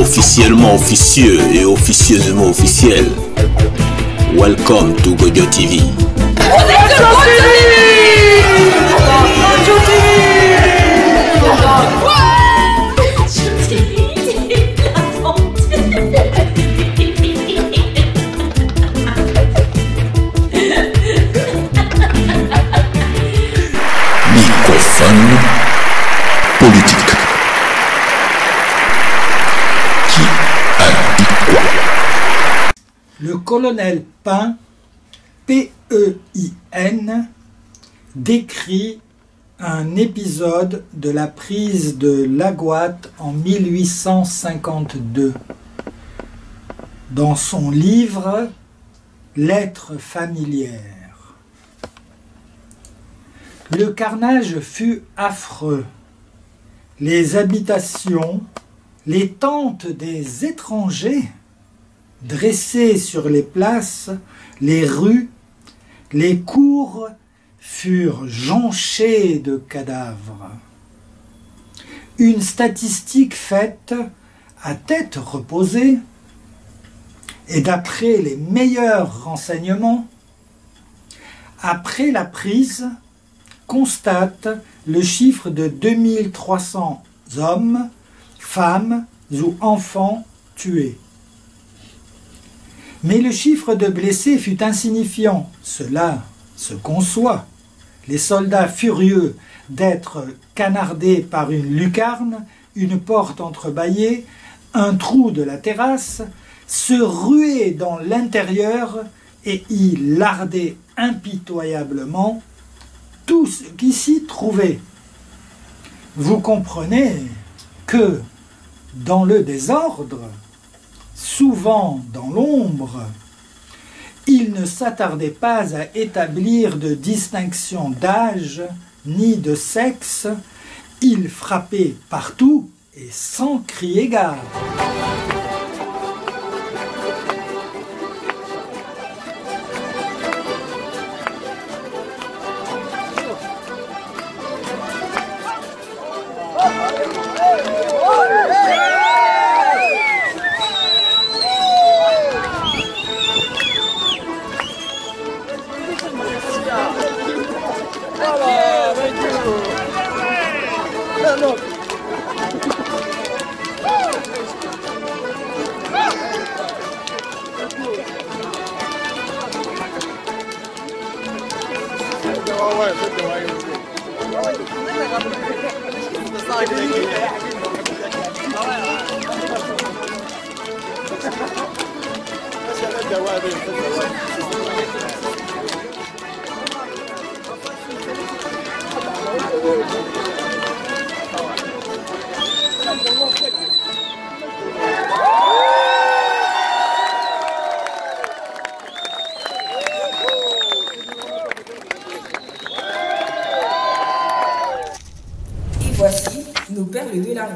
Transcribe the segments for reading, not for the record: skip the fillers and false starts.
officiellement officieux et officieusement officiel. Welcome to Gojo TV. Microphone politique. Qui a dit quoi? Le colonel Pain, P-E-I-N, décrit un épisode de la prise de Laguat en 1852. Dans son livre « Lettres familières ». Le carnage fut affreux. Les habitations, les tentes des étrangers, dressées sur les places, les rues, les cours furent jonchées de cadavres. Une statistique faite à tête reposée et d'après les meilleurs renseignements, après la prise, constate le chiffre de 2300 hommes, femmes ou enfants tués. Mais le chiffre de blessés fut insignifiant, cela se conçoit. Les soldats furieux d'être canardés par une lucarne, une porte entrebâillée, un trou de la terrasse, se ruaient dans l'intérieur et y lardaient impitoyablement tout ce qui s'y trouvait. Vous comprenez que, dans le désordre, souvent dans l'ombre, il ne s'attardait pas à établir de distinction d'âge ni de sexe, il frappait partout et sans crier gare. Voici nos perles de la rue.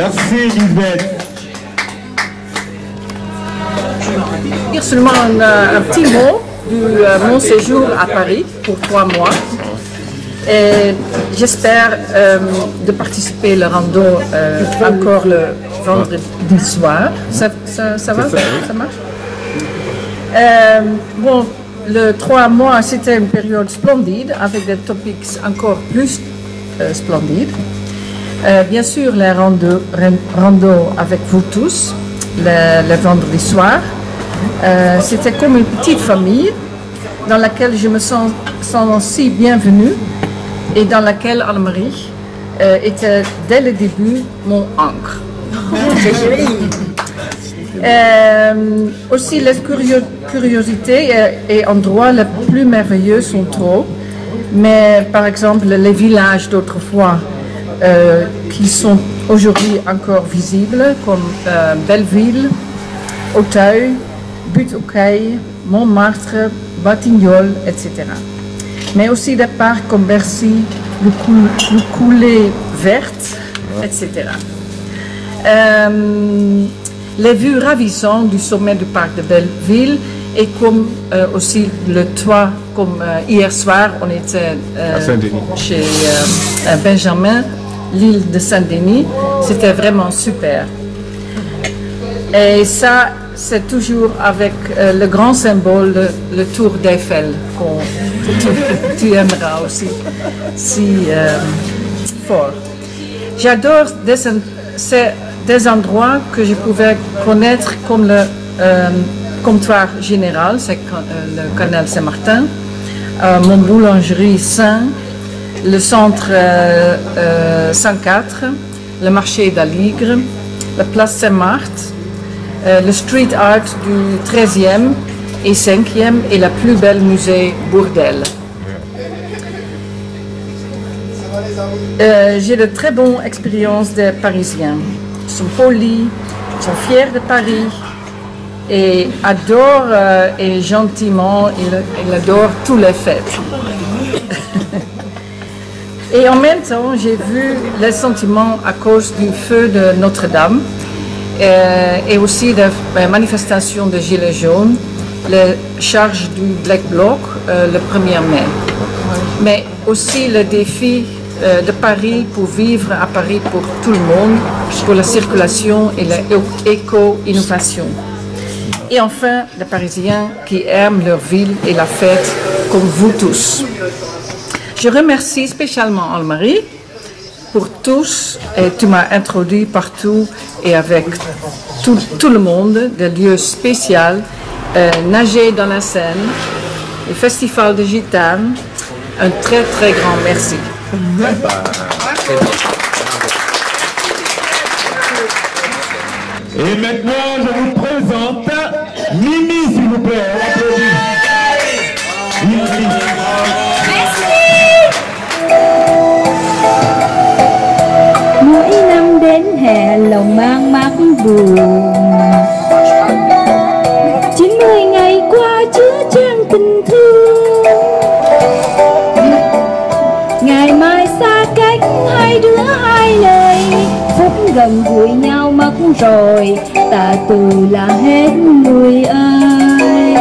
Merci Lisbeth. Dire seulement un petit mot de mon séjour à Paris pour 3 mois. Et j'espère de participer au rando encore le vendredi soir. Ça va? Ça marche? Bon, le 3 mois, c'était une période splendide avec des topics encore plus splendides. Bien sûr, les rando avec vous tous, le vendredi soir. C'était comme une petite famille dans laquelle je me sens si bienvenue et dans laquelle Anne-Marie était dès le début mon ancre. Aussi, les curiosités et endroits les plus merveilleux sont trop, mais par exemple les villages d'autrefois qui sont aujourd'hui encore visibles comme Belleville, Auteuil, Butte-aux-Cailles, Montmartre, Batignolles, etc. Mais aussi des parcs comme Bercy, le Coulée verte, etc. Les vues ravissantes du sommet du parc de Belleville et comme aussi le toit, comme hier soir on était chez Benjamin, l'île de Saint-Denis, c'était vraiment super. Et ça, c'est toujours avec le grand symbole, le tour d'Eiffel, que tu aimeras aussi si fort. J'adore des endroits que je pouvais connaître comme le comptoir général, c'est le canal Saint-Martin, mon boulangerie Saint, le centre 104, le marché d'Aligre, la place Saint-Marthe, le street art du 13e et 5e et la plus belle musée Bourdelle. J'ai de très bonnes expériences des Parisiens. Ils sont polis, ils sont fiers de Paris et adorent et gentiment, ils adorent toutes les fêtes. Et en même temps, j'ai vu les sentiments à cause du feu de Notre-Dame et aussi des manifestations de Gilets jaunes, les charges du Black Bloc le 1er mai. Mais aussi le défi de Paris pour vivre à Paris pour tout le monde, pour la circulation et l'éco-innovation. Et enfin, les Parisiens qui aiment leur ville et la fête comme vous tous. Je remercie spécialement Anne-Marie pour tous, et tu m'as introduit partout et avec tout le monde, des lieux spéciaux, nager dans la Seine, le festival de Gitane. Un très très grand merci. Et maintenant, je vous présente Mimi, s'il vous plaît. Mimi. Mỗi năm đến hè lòng mang mát buồn, 90 ngày qua chứa chan tình thương. Ngày mai xa cách hai đứa hai nơi, phút gần gũi nhau mất rồi, ta từ là hết người ơi.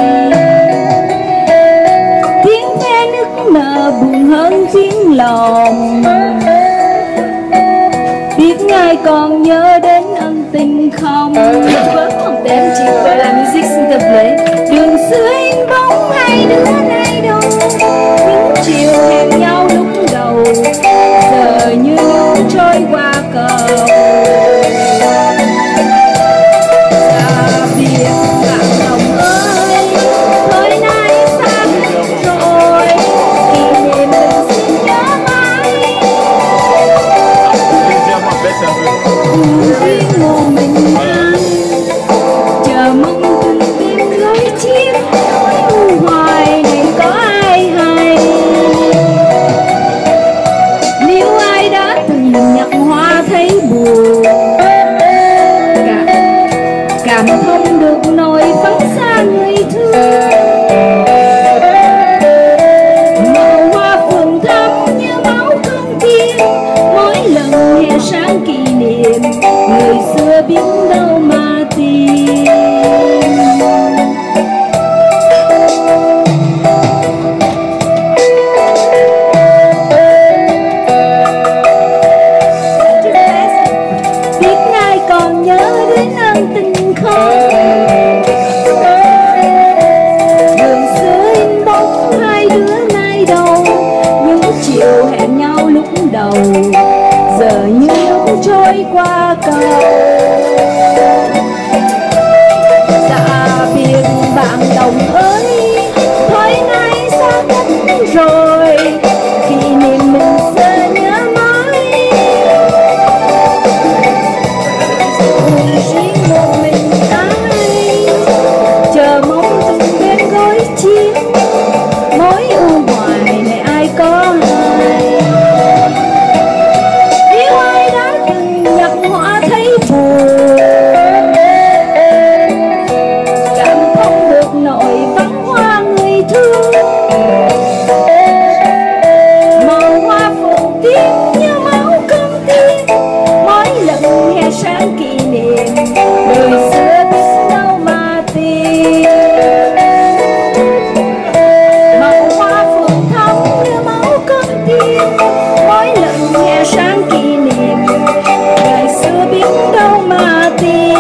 Tiếng ve nức nở buồn hơn tiếng lòng, biết ngài còn nhớ đến ân tình không? Đem chỉ gọi là music s'il te plaît. Đường xưa in bóng hai đứa nay đâu, những chiều hẹn nhau lúc đầu, giờ như trôi qua cầu. Xa biệt bạn lòng ơi, thời nay xa rồi, kỷ niệm đừng xin nhớ mãi. Riêng một mình anh chờ mong từng tiếng gối chiếc hoài này có ai hay. Nếu ai đã từng nhặt hoa thấy buồn, cảm thông được nỗi vắng xa người thương. Màu hoa phượng thắm như máu con tim, mỗi lần hè sáng kỷ niệm. biết đâu mà tìm. Biết ai còn nhớ đến ân tình không? Đường xưa in bóng hai đứa nay đâu, những chiều hẹn nhau lúc đầu giờ như nước trôi qua cầu. Dạ biệt bạn đồng ơi, thôi nay xa cách rồi, kỷ niệm mình sẽ nhớ mãi. Buồn riêng một mình ai, chờ mong từng đêm gối chiếc, mối u hoài này ai có hay. Yêu ai đã từng nhặt hoa thấy buồn, cảm thông được nỗi vắng hoa người thương. Màu hoa phượng tím như máu con tim, mỗi lần hè sáng kỷ niệm đời xưa biết đâu mà tìm. Màu hoa phượng thắm như máu con tim, mỗi lần hè sáng kỷ niệm đời xưa biết đâu mà tìm.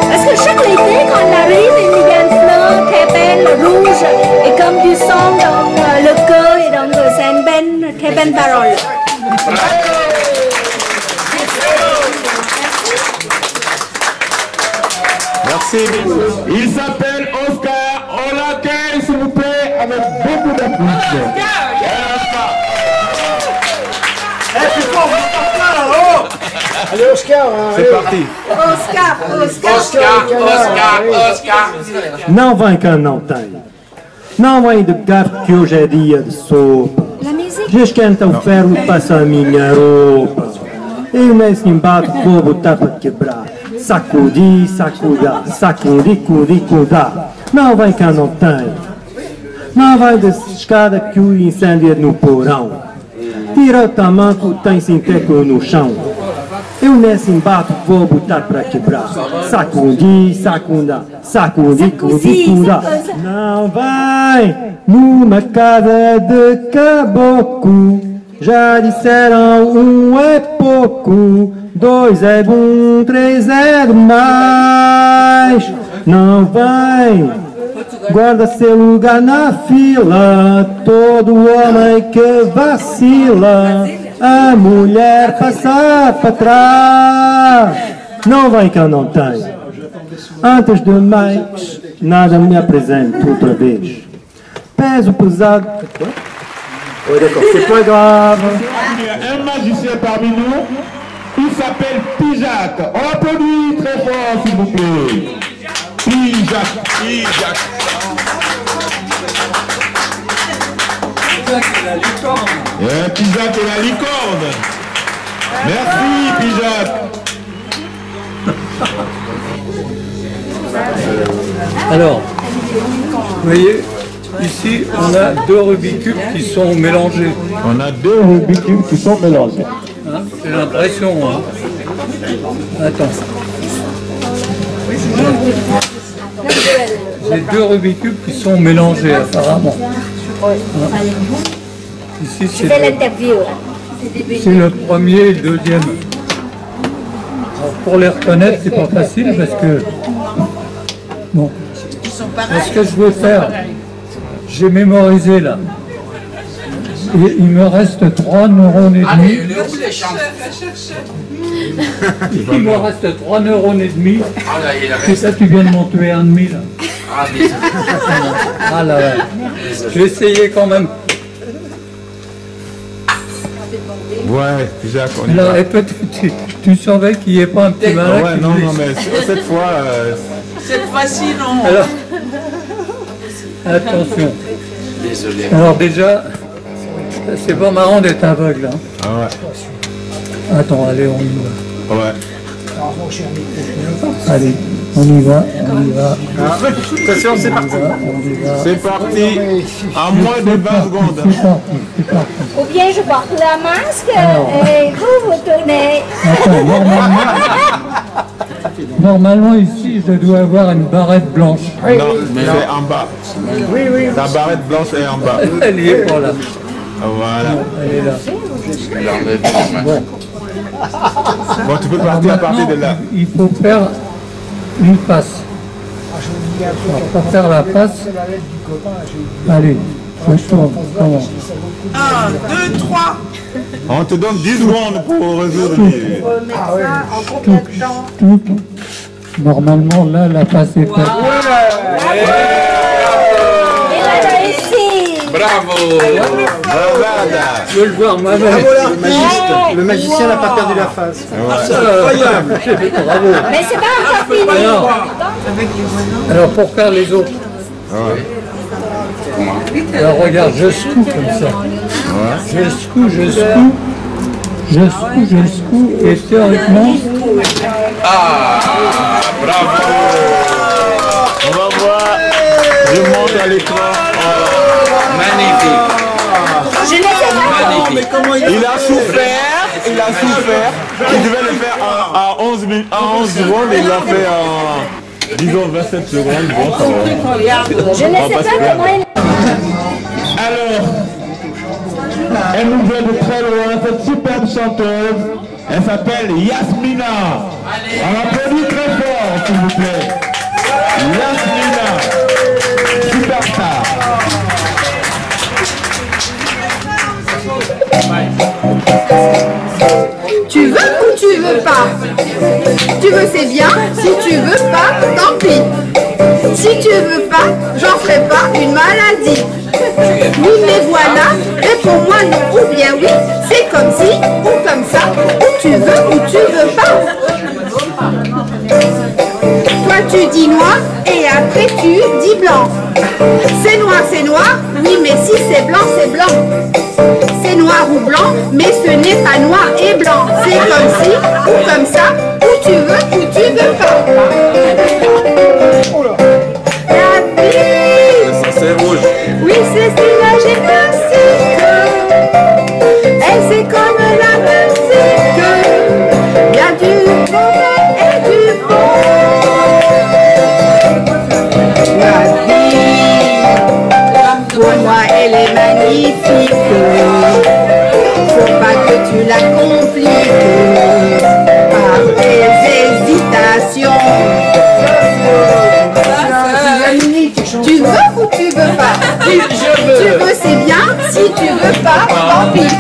Parce que chaque été quand on arrive, il y a une fleur très belle, rouge, et comme du sang dans le cœur et donc c'est une très belle parole. Merci. Il s'appelle Oscar. On l'accueille, s'il vous plaît, avec beaucoup d'applaudissements. Allez Oscar, C'est parti. Não vem cá, não tem. Não vem de garfo que hoje é dia de sopa. La musique. Desquenta o ferro e passa a minha roupa. Eu nesse embate vou botar para quebrar. Sacudi, sacudá, sacudi, cudi, cudá. Não vem cá, não tem. Não vai da escada que o incêndio é no porão. Tira o tamanco, tem sinteco no chão. Eu nesse embate vou botar para quebrar. Sacudi, sacudá, sacudi, cudi, cudá. Não vai numa casa de caboclo. Já disseram um é pouco, dois é bom, três é demais. Não vem, guarda seu lugar na fila. Todo homem que vacila, a mulher passa para trás. Não vem que eu não tenho. Antes de mais nada me apresento outra vez. Peso pesado. Oui, d'accord, c'est pas grave. Il y a un magicien parmi nous, il s'appelle Pijac. On applaudit très fort, s'il vous plaît. Pijac. Pijac. Pijac et la licorne. Merci, Pijac. Alors, vous voyez, ici on a deux Rubik's Cube qui sont mélangés. On a deux Rubik's Cube qui sont mélangés. Hein, j'ai l'impression. Hein. Attends. J'ai deux Rubik's Cube qui sont mélangés apparemment. Hein. Ici c'est le premier et le deuxième. Alors, pour les reconnaître, c'est pas facile parce que bon. Ce que je veux faire, j'ai mémorisé là. Et il me reste 3 neurones et demi. Il me reste 3 neurones et demi. Et ça, tu viens de m'en tuer un demi là. Ah là, ouais. Je vais essayer quand même. Ouais, Jacques, on y Alors, va. et peut-être tu savais qu'il n'y ait pas un petit malin Ouais, qui non, me non, dit- mais cette fois, Cette fois-ci, non. Alors, attention. Désolé. Alors déjà, c'est pas marrant d'être aveugle. Hein. ah ouais, Attends, allez, on y va. ouais. Allez. On y va, on y va. Attention, c'est parti. C'est parti. En moins de 20 secondes. C'est parti, c'est parti. Ou bien je porte la masque et vous tournez. Attends, normalement ici, je dois avoir une barrette blanche. Non, mais c'est en bas. La barrette blanche est en bas. Elle y est, voilà. Voilà. Elle est là. Bon, tu peux partir à partir de là. Il faut faire une passe. Alors, pour faire la passe, allez, je tourne, commence. 1, 2, 3. On te donne 10 secondes pour résoudre les... Normalement, là, la passe est faite. Bravo. Je veux le voir moi-même. Le magicien n'a pas perdu la face. Incroyable. Bravo. Mais c'est pas encore fini. Alors, pour faire les autres. Alors, regarde, je secoue comme ça. Je secoue, et théoriquement... Bravo. On va voir. Je monte à l'écran. Magnifique. Je ne sais pas. Magnifique. Il a souffert. Il devait le faire à 11 secondes et il l'a fait en, disons, 27 secondes. Bon, ça va. Je ne sais pas comment il... Alors, elle nous vient de très loin, cette superbe chanteuse. Elle s'appelle Yasmina. On applaudit très fort, s'il vous plaît. Yasmina, superstar. Tu veux ou tu veux pas? Tu veux, c'est bien. Si tu veux pas, tant pis. Si tu veux pas, j'en ferai pas une maladie. Oui, mais voilà, réponds-moi non ou bien oui. C'est comme si ou comme ça. Ou tu veux pas. Toi, tu dis noir et après tu dis blanc. C'est noir, oui, mais si c'est blanc, c'est blanc. C'est noir ou blanc, mais ce n'est pas noir et blanc. C'est comme si ou comme ça. Ou tu veux pas. La vie, C'est rouge. oui, c'est la gymnastique. Elle, c'est comme la musique. Il y a du mauvais et du bon. La vie, pour moi, elle est magnifique. Faut pas que tu la compliques par tes hésitations. Tu veux ou tu veux pas? Tu veux, c'est bien. Si tu veux pas, tant pis.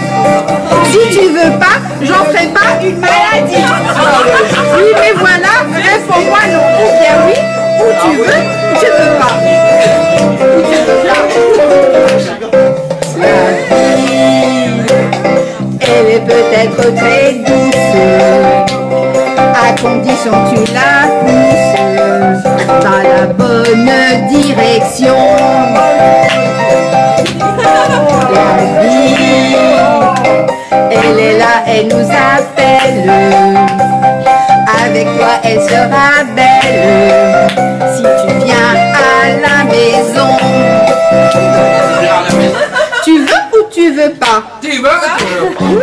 Si tu veux pas, j'en ferai pas une maladie. Oui, mais voilà, réponds-moi non ou bien oui. Ou tu veux pas. Ou tu veux pas. La vie, elle est peut-être très douce, à condition que tu la pousses dans la bonne direction. La vie, elle est là, elle nous appelle. Avec toi, elle sera belle. Si tu viens à la maison. Tu veux ou tu veux pas? Tu veux ou tu veux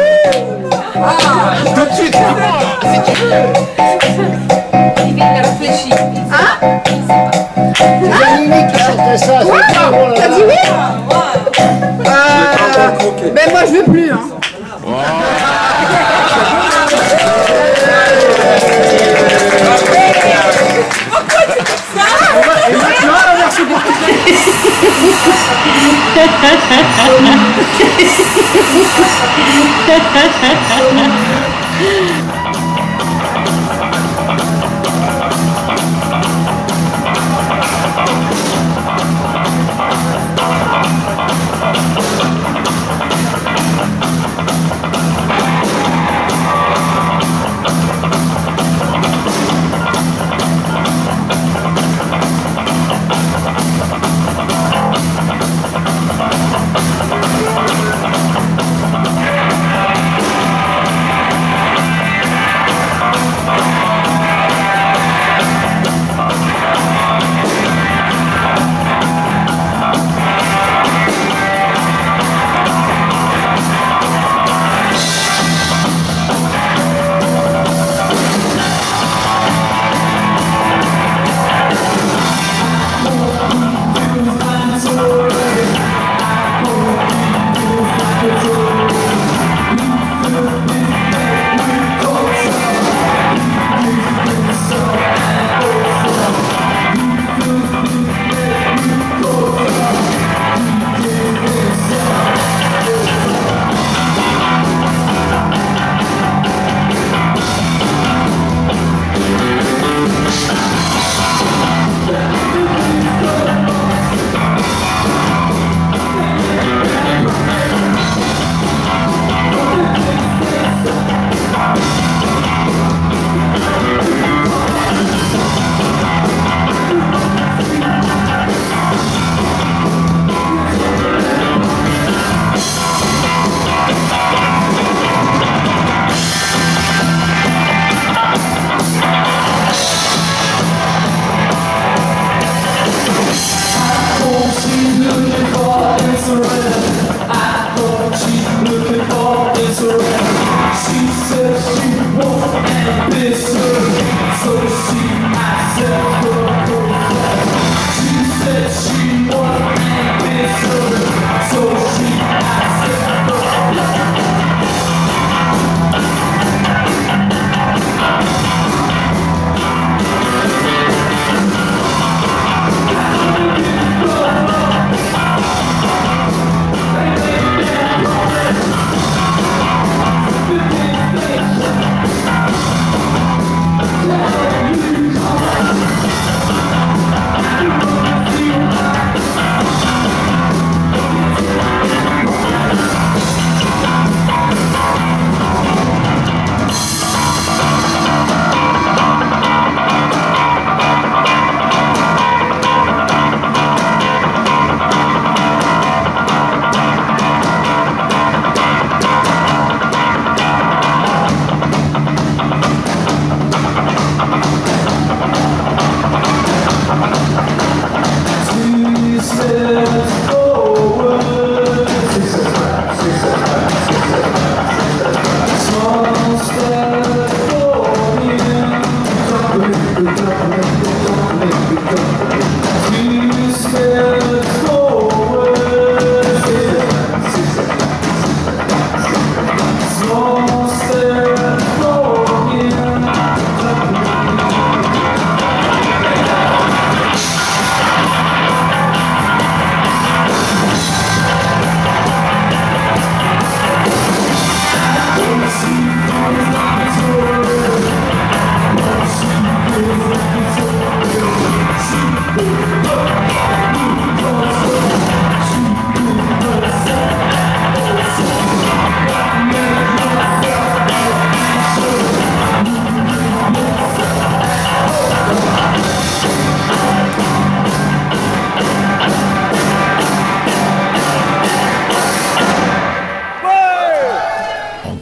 pas? Tout de suite, si tu veux. Il vient de réfléchir. Hein? Quoi? T'as dit oui? Ben moi je veux plus, hein. Et maintenant, la version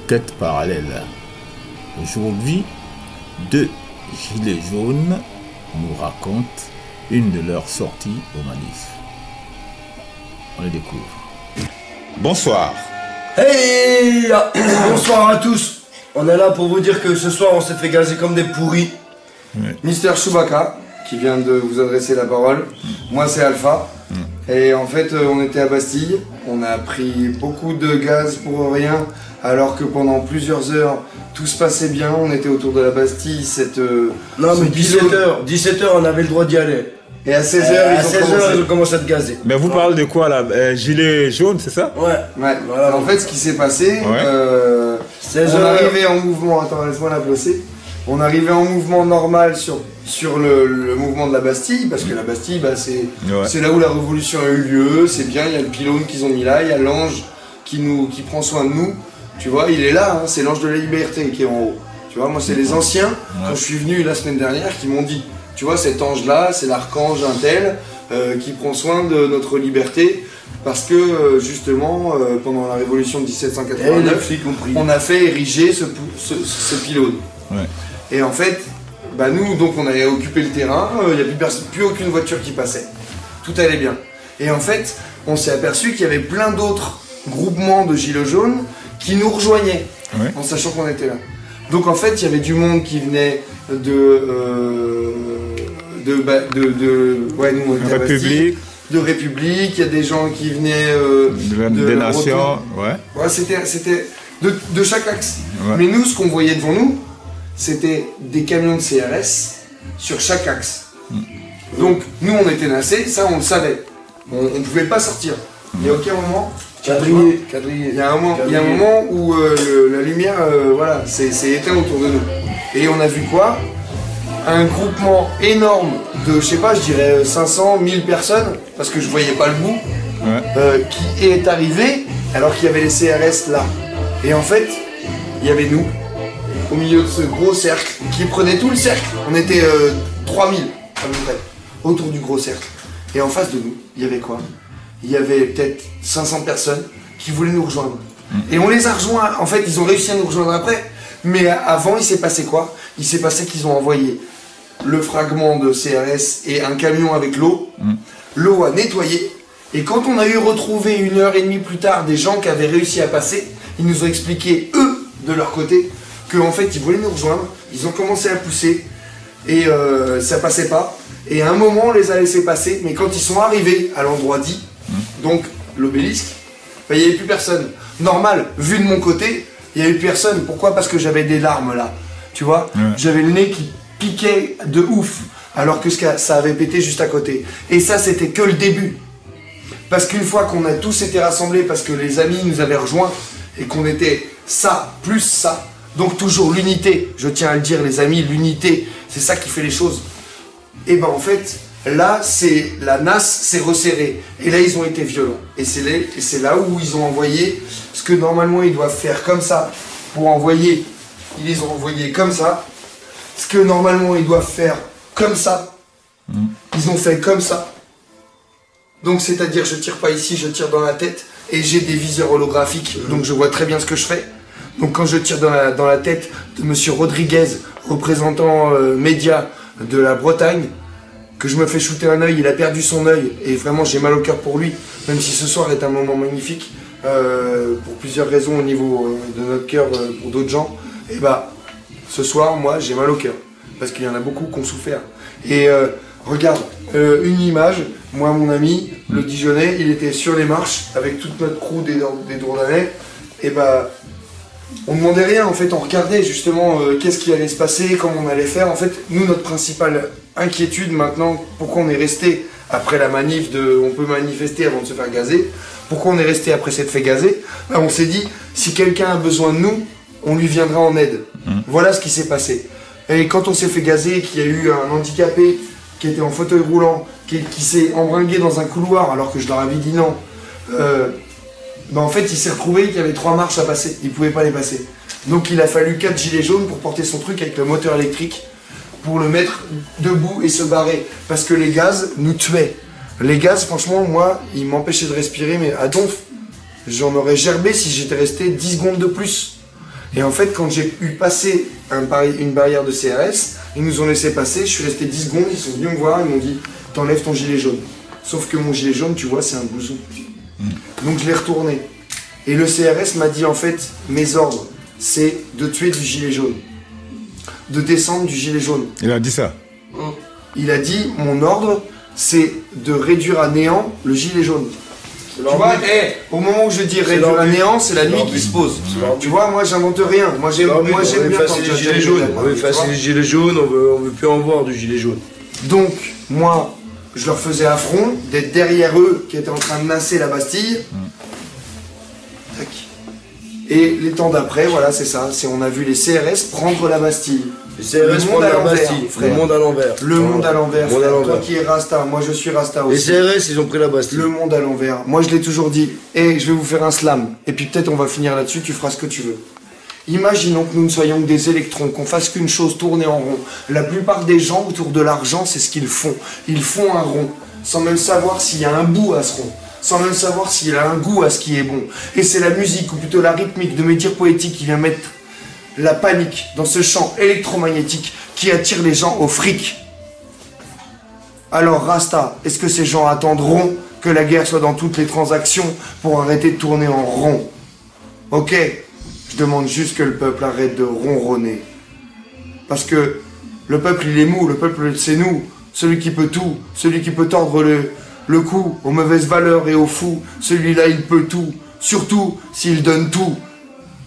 enquête parallèle. Aujourd'hui, 2 gilets jaunes nous racontent une de leurs sorties aux manifs. On les découvre. Bonsoir. Hey, bonsoir à tous. On est là pour vous dire que ce soir on s'est fait gazer comme des pourris. Ouais. Mister Chewbacca, qui vient de vous adresser la parole. Moi c'est Alpha. Et en fait on était à Bastille. On a pris beaucoup de gaz pour rien. Alors que pendant plusieurs heures, tout se passait bien. On était autour de la Bastille. Non mais 17h on avait le droit d'y aller. Et à 16h, ils ont commencé à te gazer. Mais vous parlez de quoi là, gilet jaune, c'est ça? Ouais. Voilà. En fait, ce qui s'est passé, on arrivait en mouvement. Attends, laisse-moi la placer. On arrivait en mouvement normal sur le mouvement de la Bastille, parce que la Bastille, bah, c'est là où la révolution a eu lieu. C'est bien, il y a le pylône qu'ils ont mis là, il y a l'ange qui prend soin de nous. Tu vois, il est là, hein, c'est l'ange de la liberté qui est en haut. Tu vois, moi, c'est les anciens, quand je suis venu la semaine dernière, qui m'ont dit. Tu vois, cet ange-là, c'est l'archange Intel qui prend soin de notre liberté parce que justement, pendant la révolution de 1789, on a fait ériger ce pylône. Ouais. Et en fait, bah nous, donc on avait occupé le terrain, il n'y avait plus aucune voiture qui passait. Tout allait bien. Et en fait, on s'est aperçu qu'il y avait plein d'autres groupements de gilets jaunes qui nous rejoignaient, en sachant qu'on était là. Donc en fait, il y avait du monde qui venait République. De République, il y a des gens qui venaient des nations, c'était de chaque axe. Ouais. Mais nous, ce qu'on voyait devant nous, c'était des camions de CRS sur chaque axe. Donc nous, on était nassés, ça on le savait. On ne pouvait pas sortir. Il n'y a aucun moment. Quadrillé. Il y a un moment où la lumière s'est éteinte autour de nous. Et on a vu quoi? Un groupement énorme de, je sais pas, je dirais 500, 1000 personnes, parce que je voyais pas le bout, qui est arrivé alors qu'il y avait les CRS là. Et en fait, il y avait nous, au milieu de ce gros cercle, qui prenait tout le cercle. On était 3000 à peu près, autour du gros cercle. Et en face de nous, il y avait quoi? Il y avait peut-être 500 personnes qui voulaient nous rejoindre. Et on les a rejoints, en fait, ils ont réussi à nous rejoindre après. Mais avant, il s'est passé quoi? Il s'est passé qu'ils ont envoyé le fragment de CRS et un camion avec l'eau. L'eau a nettoyé. Et quand on a eu retrouvé 1h30 plus tard des gens qui avaient réussi à passer, ils nous ont expliqué, eux, de leur côté, qu'en fait, ils voulaient nous rejoindre. Ils ont commencé à pousser. Et ça passait pas. Et à un moment, on les a laissés passer. Mais quand ils sont arrivés à l'endroit dit, donc l'obélisque, bah, il n'y avait plus personne. Normal, vu de mon côté, il n'y avait plus personne. Pourquoi? Parce que j'avais des larmes là. Tu vois, j'avais le nez qui piquait de ouf, alors que ça avait pété juste à côté. Et ça, c'était que le début. Parce qu'une fois qu'on a tous été rassemblés, parce que les amis nous avaient rejoints, et qu'on était ça, plus ça, donc toujours l'unité, je tiens à le dire les amis, l'unité, c'est ça qui fait les choses. Et ben en fait, là, la nasse s'est resserrée. Et là, ils ont été violents. Et c'est là où ils ont envoyé ce que normalement ils doivent faire comme ça, pour envoyer. Ils les ont envoyés comme ça. Ce que normalement ils doivent faire comme ça. Ils ont fait comme ça. Donc c'est-à-dire, je tire pas ici, je tire dans la tête. Et j'ai des viseurs holographiques, donc je vois très bien ce que je fais. Donc quand je tire dans la tête de monsieur Rodriguez, représentant média de la Bretagne, que je me fais shooter un œil, il a perdu son œil, et vraiment j'ai mal au cœur pour lui, même si ce soir est un moment magnifique, pour plusieurs raisons au niveau de notre cœur, pour d'autres gens, et bah ce soir, moi j'ai mal au cœur, parce qu'il y en a beaucoup qui ont souffert. Et regarde, une image, moi mon ami, le Dijonais, il était sur les marches, avec toute notre crew des Dourdanais, et bah on ne demandait rien, en fait, on regardait justement qu'est-ce qui allait se passer, comment on allait faire. En fait, nous, notre principale inquiétude maintenant, pourquoi on est resté après la manif on peut manifester avant de se faire gazer, pourquoi on est resté après s'être fait gazer, ben, on s'est dit, si quelqu'un a besoin de nous, on lui viendra en aide. Voilà ce qui s'est passé. Et quand on s'est fait gazer, qu'il y a eu un handicapé qui était en fauteuil roulant, qui s'est embringué dans un couloir alors que je leur avais dit non, ben en fait, il s'est retrouvé qu'il y avait 3 marches à passer, il ne pouvait pas les passer. Donc il a fallu 4 gilets jaunes pour porter son truc avec le moteur électrique, pour le mettre debout et se barrer. Parce que les gaz nous tuaient. Les gaz, franchement, moi, ils m'empêchaient de respirer, mais à donf, j'en aurais gerbé si j'étais resté 10 secondes de plus. Et en fait, quand j'ai eu passé une barrière de CRS, ils nous ont laissé passer, je suis resté 10 secondes, ils sont venus me voir, ils m'ont dit « T'enlèves ton gilet jaune ». Sauf que mon gilet jaune, tu vois, c'est un blouson. Donc je l'ai retourné. Et le CRS m'a dit en fait, mes ordres, c'est de tuer du gilet jaune. De descendre du gilet jaune. Il a dit ça? Il a dit, mon ordre, c'est de réduire à néant le gilet jaune. Tu vois, au moment où je dis réduire à néant, c'est la nuit qui se pose. Tu vois, moi j'invente rien. Moi j'aime bien quand les gilets jaunes. On veut effacer les gilets jaunes, on veut plus en voir du gilet jaune. Donc, moi, je leur faisais affront d'être derrière eux qui étaient en train de nasser la Bastille. Tac. Et les temps d'après, voilà, c'est ça. On a vu les CRS prendre la Bastille. Les CRS prendre la Bastille, frère. Le monde à l'envers. Le monde à l'envers, frère. Toi qui es Rasta, moi je suis Rasta aussi. Les CRS, ils ont pris la Bastille. Le monde à l'envers. Moi je l'ai toujours dit. Et je vais vous faire un slam. Et puis peut-être on va finir là-dessus, tu feras ce que tu veux. Imaginons que nous ne soyons que des électrons, qu'on fasse qu'une chose, tourner en rond. La plupart des gens autour de l'argent, c'est ce qu'ils font. Ils font un rond, sans même savoir s'il y a un bout à ce rond. Sans même savoir s'il a un goût à ce qui est bon. Et c'est la musique, ou plutôt la rythmique de mes dires poétiques qui vient mettre la panique dans ce champ électromagnétique qui attire les gens au fric. Alors Rasta, est-ce que ces gens attendront que la guerre soit dans toutes les transactions pour arrêter de tourner en rond? Ok, je demande juste que le peuple arrête de ronronner. Parce que le peuple il est mou, le peuple c'est nous, celui qui peut tout, celui qui peut tordre le cou aux mauvaises valeurs et aux fous, celui-là il peut tout, surtout s'il donne tout.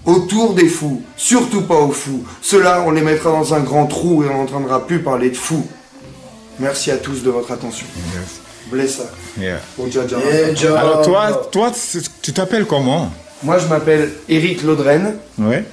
Autour des fous, surtout pas aux fous. Ceux-là, on les mettra dans un grand trou et on n'entendra plus parler de fous. Merci à tous de votre attention. Blessa. Alors toi, tu t'appelles comment? Moi, je m'appelle Eric Lodren. Ouais.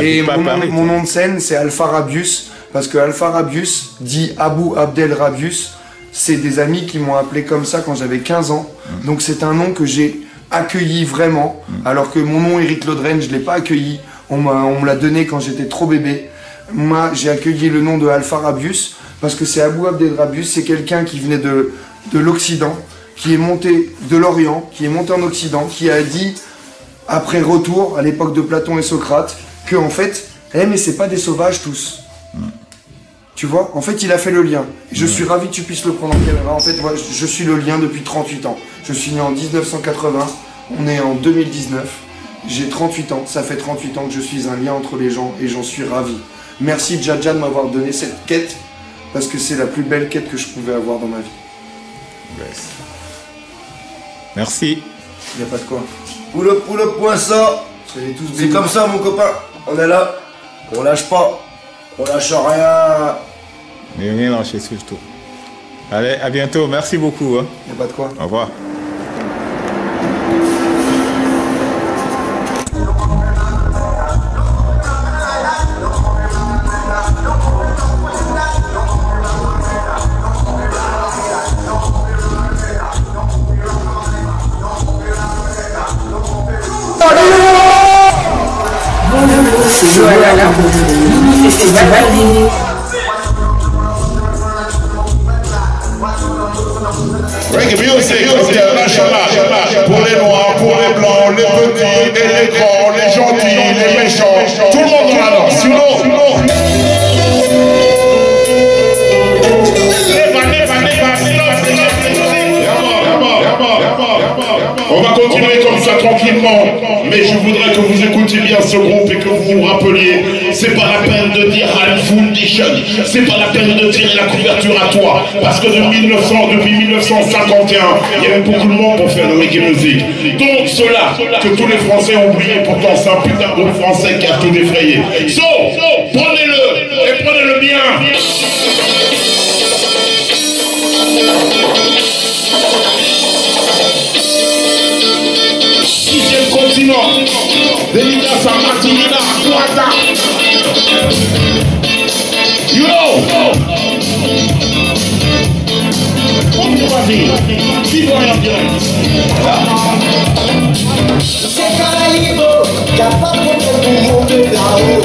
Et mon nom de scène, c'est Alpha Rabius, parce que Alpha Rabius, dit Abou Abdel Rabius, c'est des amis qui m'ont appelé comme ça quand j'avais 15 ans. Donc c'est un nom que j'ai accueilli vraiment, alors que mon nom Eric Lodren, je ne l'ai pas accueilli. On me l'a donné quand j'étais trop bébé. Moi, j'ai accueilli le nom de Alpha Rabius, parce que c'est Abou Abdel Rabius, c'est quelqu'un qui venait de l'Occident, qui est monté de l'Orient, qui est monté en Occident, qui a dit, après retour, à l'époque de Platon et Socrate, que en fait, mais c'est pas des sauvages tous. Tu vois, en fait, il a fait le lien. Je suis ravi que tu puisses le prendre en caméra. En fait, moi, je suis le lien depuis 38 ans. Je suis né en 1980, on est en 2019. J'ai 38 ans, ça fait 38 ans que je suis un lien entre les gens et j'en suis ravi. Merci Djadja de m'avoir donné cette quête, parce que c'est la plus belle quête que je pouvais avoir dans ma vie. Merci. Il n'y a pas de quoi. Pull up, point ça. C'est comme ça, mon copain. On est là. On lâche pas. On lâche rien. Mais rien lâcher surtout. Allez, à bientôt. Merci beaucoup. Hein. Il n'y a pas de quoi. Au revoir. Reggae music, international. Pour les noirs, pour les blancs, les petits et les grands, les gentils, les méchants. Tout le monde dans la danse, sinon. On va continuer comme ça tranquillement, mais je voudrais que vous écoutiez bien ce groupe et que vous vous rappeliez, c'est pas la peine de dire High Foundation, c'est pas la peine de tirer la couverture à toi, parce que depuis 1951, il y avait beaucoup de monde pour faire le reggae music. Donc cela que tous les Français ont oublié, pourtant c'est un putain de groupe français qui a tout défrayé. So, prenez-le et prenez-le bien. Sixième continent, dédicace à Martinina, Guada. Yo! Vas-y, dis-moi rien bien. C'est Caraïbo, y'a pas de problème pour monter là-haut.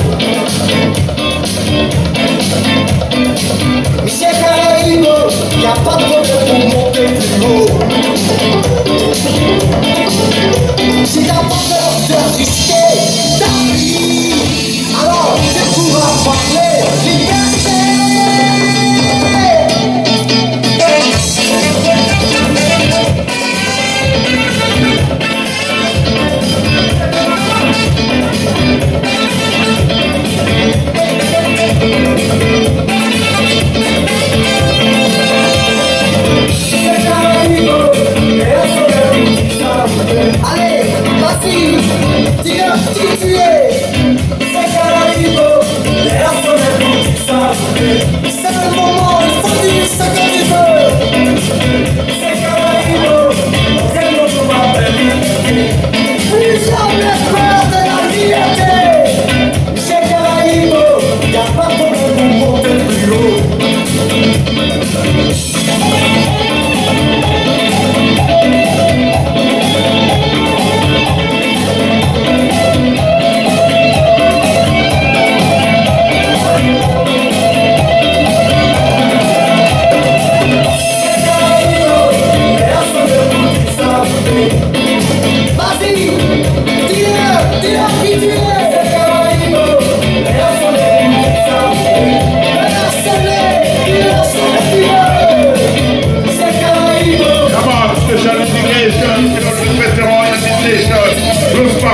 C'est Caraïbo, y'a pas de problème pour monter plus haut. Si t'as pas peur de risquer ta vie,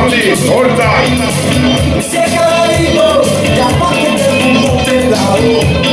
parti. Roll time. C'est Caraïbo, y'a pas que de vous monter là-haut.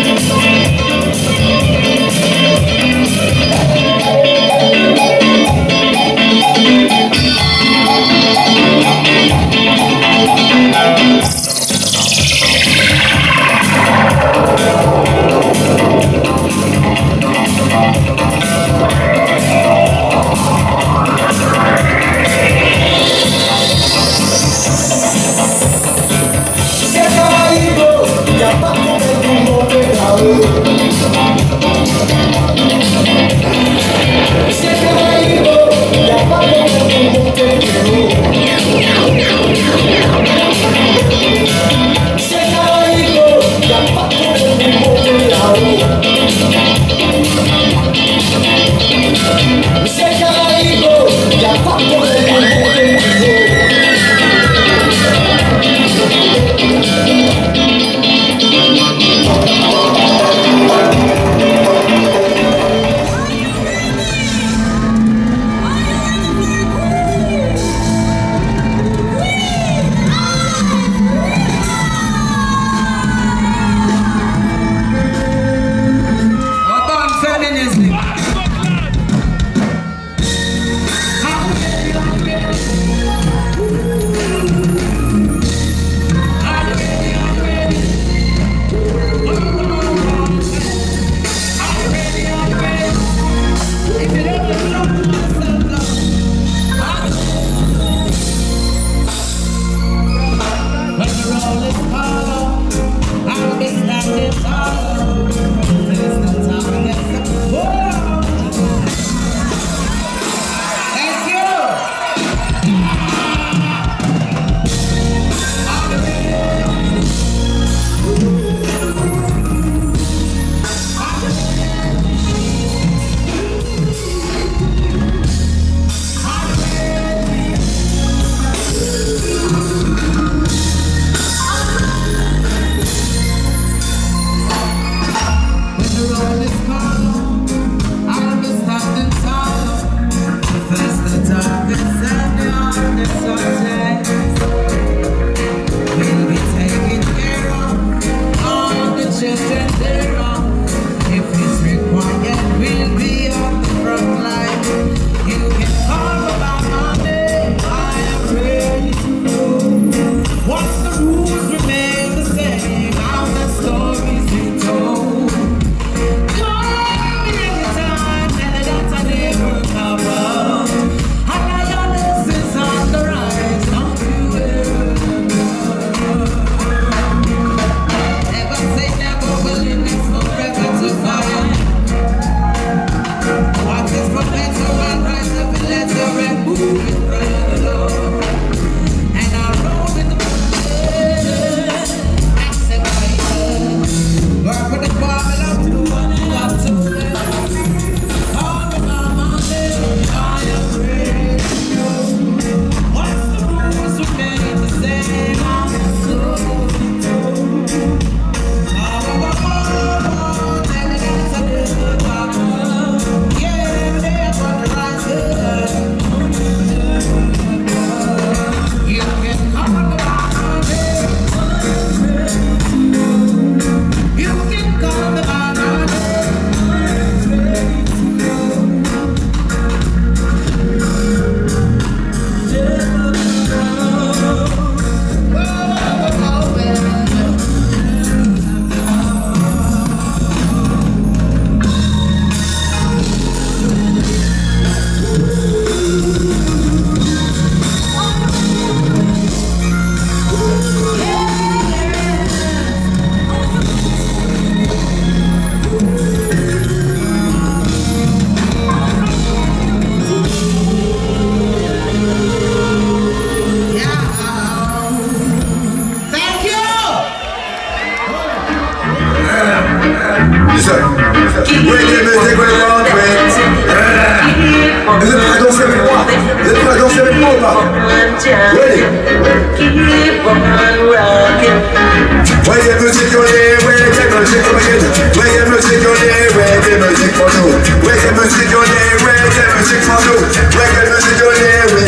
Reggae music on the airway.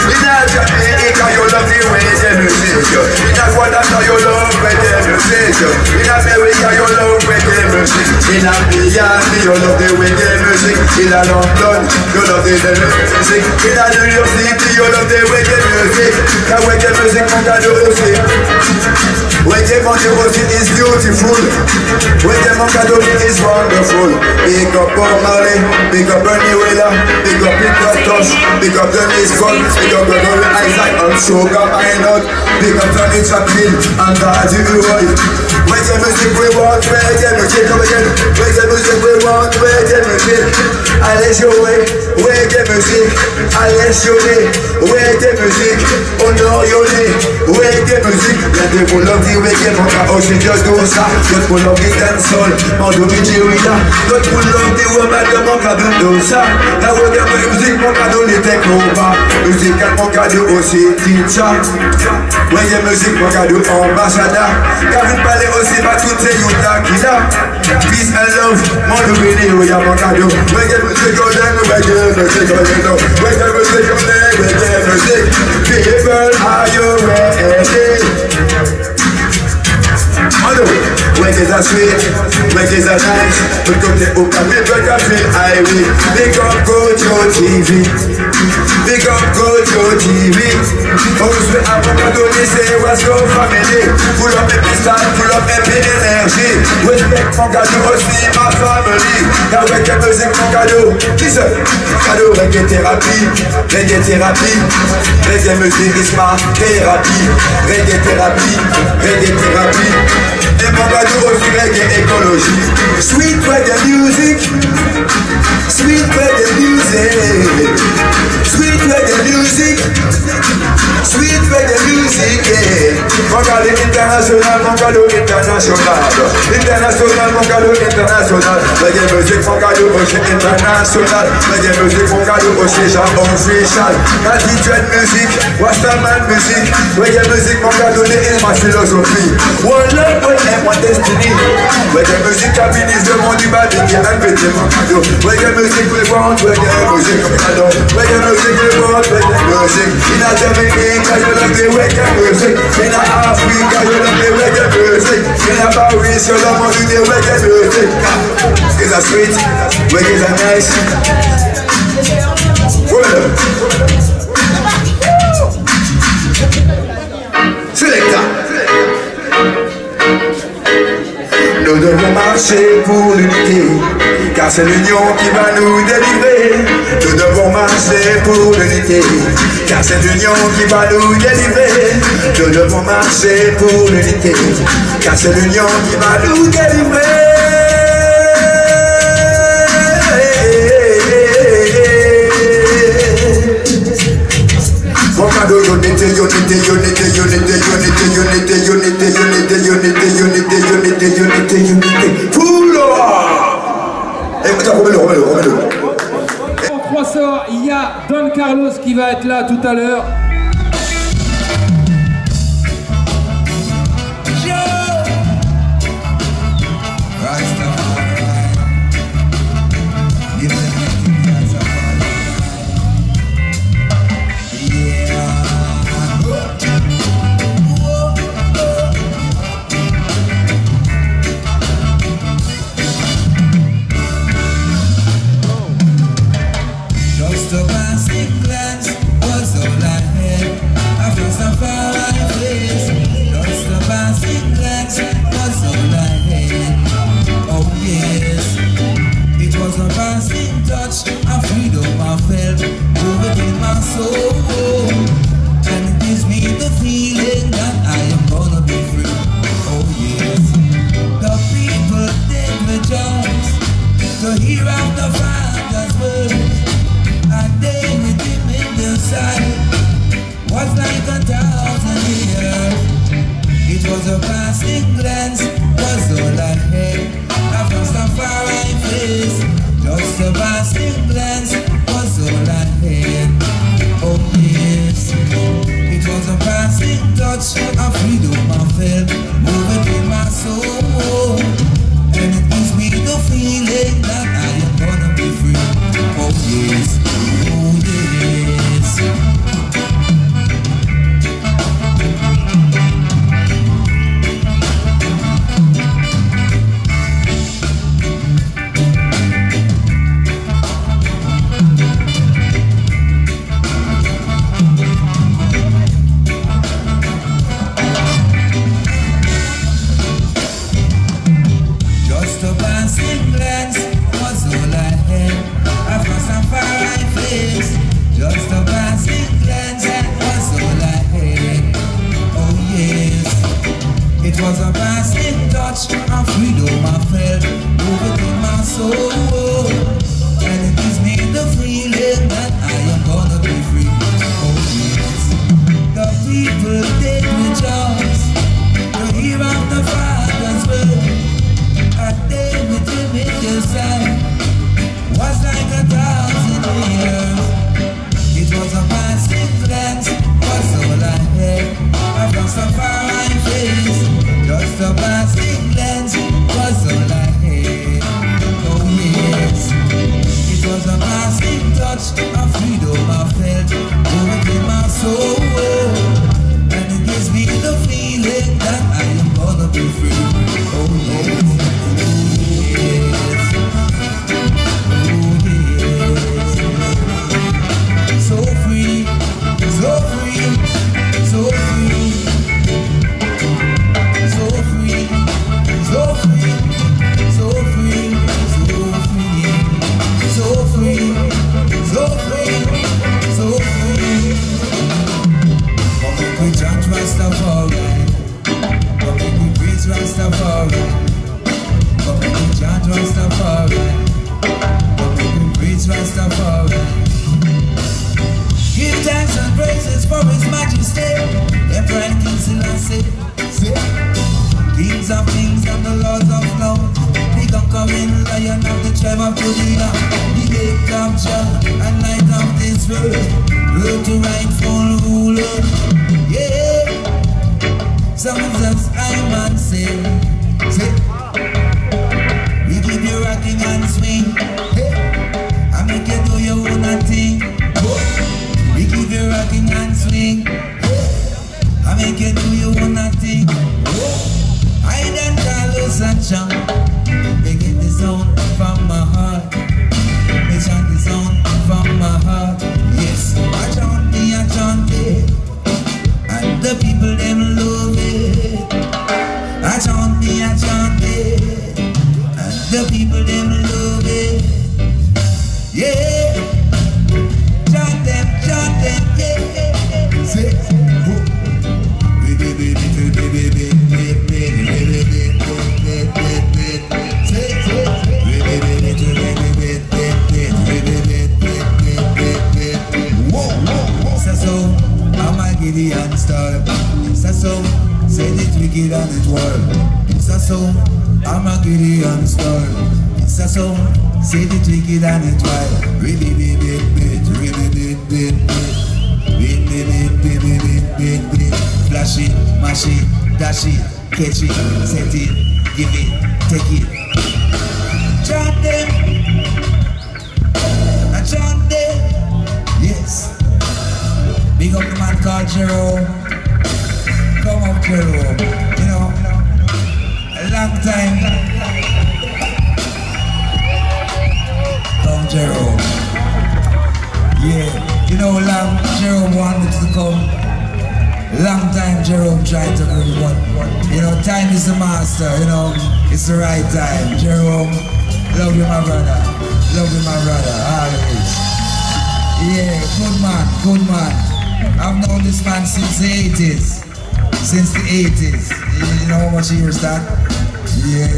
We not Jamaica, you In Miami, you love the reggae music. In London, you love the music. In New York City, you love the reggae music. The reggae music mon cadeau aussi. Reggae mon cadeau aussi is beautiful. Reggae mon cadeau is wonderful. Big up Bob Marley, big up Bernie Wheeler, big up Peter Tosh, big up Dennis Gold, big up Gregory Isaac and Sugar Minot, big up Tony Chaplin and Daddy Roy. Reggae music we want, reggae music come again. Reggae music we want, reggae music. Allez jouer, reggae music. Allez jouer, reggae music. Honor Yoni, reggae music. Y'a des pour l'homme qui reggae, mon gars aussi just do ça. D'autres pour l'homme qui dancehall, mon dos Nigeria. D'autres pour l'homme qui remet mon cadeau do ça. La reggae music, mon cadeau les techno pas. Musical mon cadeau aussi teacher. Reggae music, mon cadeau ambassadeur. Kevin Palais aussi pas toutes ces youths qui là. Peace and love, mon double y'a mon cadeau. Reggae music on them, reggae music on them. Reggae music on them, reggae music. People, are you ready? Reggae's a sweet, reggae's a nice. But come the up and make a feel highway. Big up Gojo TV. Big up Gojo TV. House we have a donné, say what's your family. Full up every style, full up every energy. Respect mon cadeau aussi, ma family. Car reggae music mon cadeau. Listen, cadeau reggae thérapie. Reggae thérapie. Reggae music is my thérapie. Reggae thérapie. Reggae thérapie. Et mon cadeau aussi reggae écologie. Sweet reggae music. Sweet reggae music. Sweet reggae music. Sweet reggae music, yeah. Mon cadeau international, mon cadeau international. International, mon cadeau international. Reggae music, mon cadeau aussi international. Reggae music, mon cadeau aussi official. Natty Dread music, Rastaman music. Reggae music, mon cadeau est ma philosophie. One love, one aim, one destiny. Reggae music, happiness, le monde du bas, qui a répété mon cadeau. Reggae music, we want, reggae music, comme cadeau. Reggae music, we want, reggae music. In a Jamaica, you love the reggae music. In a Africa, you love the reggae music. In a Paris, you love the reggae music. It's a sweet, reggae is a nice. Selecta. Nous devons marcher pour l'unité, car c'est l'union qui va nous délivrer. Nous devons marcher pour l'unité, car c'est l'union qui va nous délivrer. Nous devons marcher pour l'unité, car c'est l'union qui va nous délivrer. Mon cadeau, unité, unité, unité, unité, unité, unité, unité, unité, unité, unité, unité. Écoute, remets-le. En 300, il y a Don Carlos qui va être là tout à l'heure. Just a passing glance was all I had. Rastafari. Come make me praise Rastafari. Come make me chant Rastafari. Come make me praise Rastafari. Give thanks and praises for His Majesty, Emperor and King Selassie. Kings of kings and the lords of lords, the conquering lion of the tribe of Judah, the gate of Jah and light of this world, road to rightful ruler. Yeah, songs of Iman say, we give you rocking and swing. Hey, I make you do your own thing. We give you rocking and swing. I make you do your own thing. I then Carlos and John. They get the sound from my heart. They chant the sound from my heart. Yes, I chant it. And the people them love it. I chant it. And the people them love it. Yeah. Chant them, yeah. Say, Gideon star. It's a song, say it wicked and it war. It's a song, I'm a Gideon star. It's a song, say it wicked and it war. Really bit. Flash it, mash it, dash it, catch it, set it, give it, take it. Chant them, I chant them, yes. Big up the man called Jerome. Come up, Jerome. You know, a long time. Come, Jerome. Yeah, you know, long Jerome wanted to come. Long time Jerome tried to bring one. You know, time is the master, you know, it's the right time. Jerome, love you, my brother. Love you, my brother, always. Yeah, good man. I've known this man since the 80s. Since the 80s. You know how much years that? Yeah.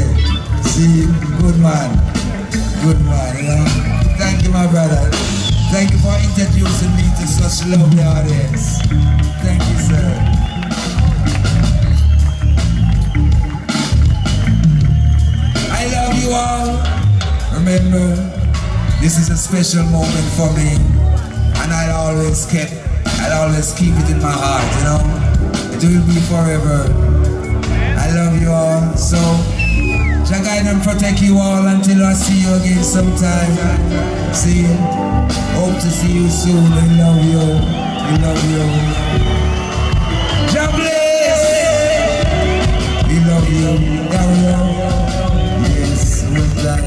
See, good man, you know. Thank you, my brother. Thank you for introducing me to such a lovely audience. Thank you, sir. I love you all. Remember, this is a special moment for me. And I'll always keep it in my heart, you know. It will be forever. I love you all. So, Jah guide and protect you all until I see you again sometime. See you. Hope to see you soon. I love you. I love you. Jah bless. We love you. Yes, with that.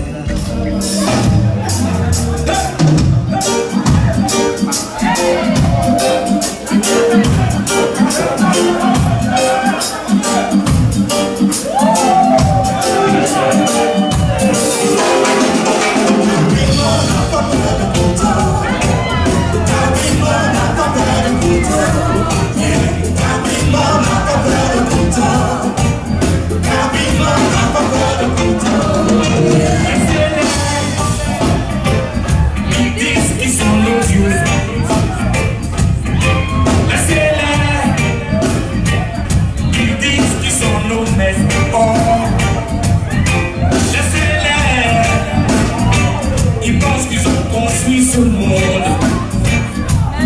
Ce monde,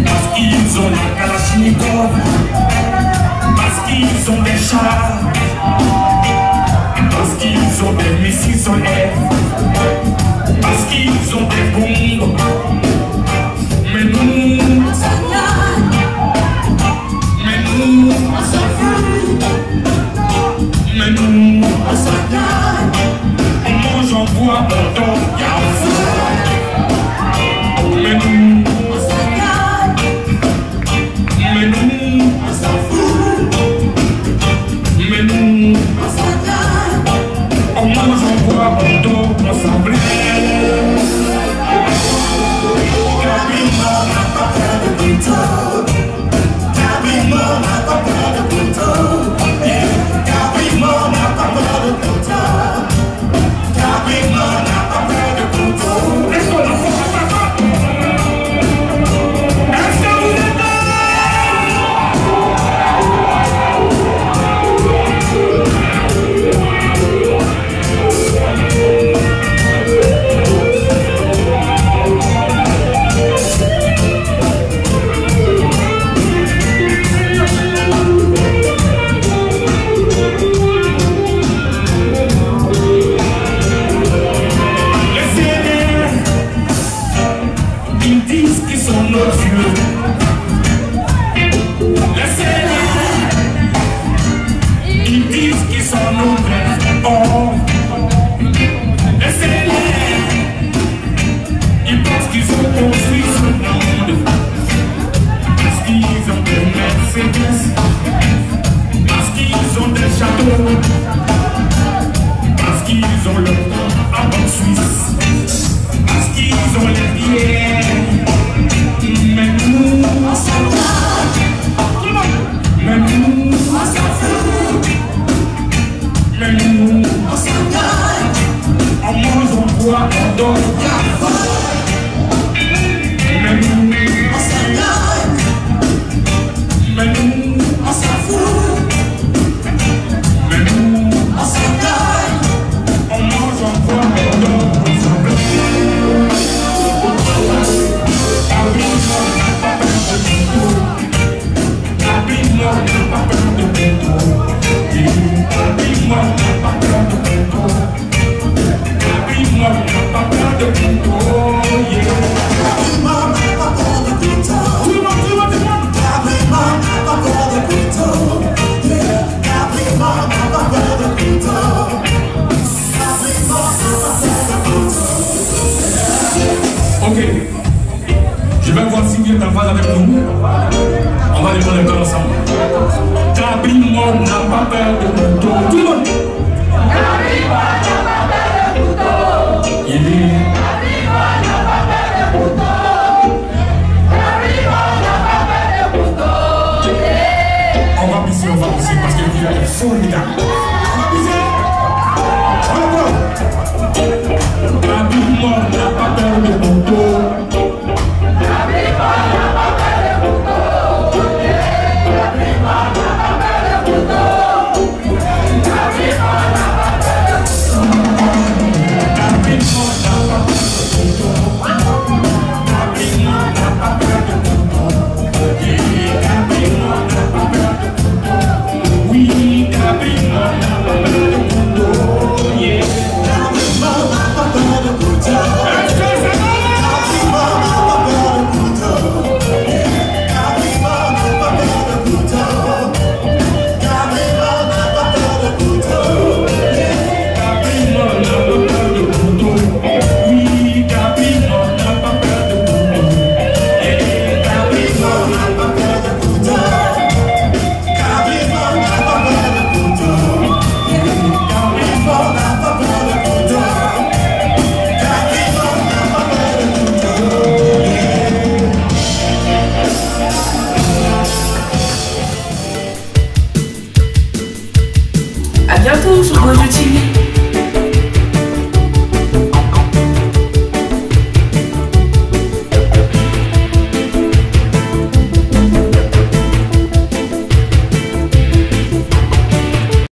parce qu'ils ont la Kalachnikov, parce qu'ils ont des chars, parce qu'ils ont des missiles solaires, parce qu'ils ont des bombes. Mais nous, on s'en fout. Mais nous, on mange, on boit, on dort, y'a un fou. Mais nous, on s'en fout. Mais nous, on mange, on boit, on dort, on s'emblème. Cabine, on n'a pas peur de couteau. Cabine, on n'a pas peur voit donc. Mais nous, on s'éloigne. Mais nous, on s'en fout. Mais nous, on s'éloigne. On mange en voit donc. Ok, je vais voir si vous êtes en phase avec nous. On va répondre un peu ensemble. Cabrimon n'a pas peur de couteau. Tout le monde. Cabrimon n'a pas peur de couteau. Il dit. Cabrimon n'a pas peur de couteau. Cabrimon n'a pas peur de couteau. On va pisser parce que le village est formidable. On va pisser. On va voir. Cabrimon n'a pas peur de couteau. À bientôt sur Gojo TV.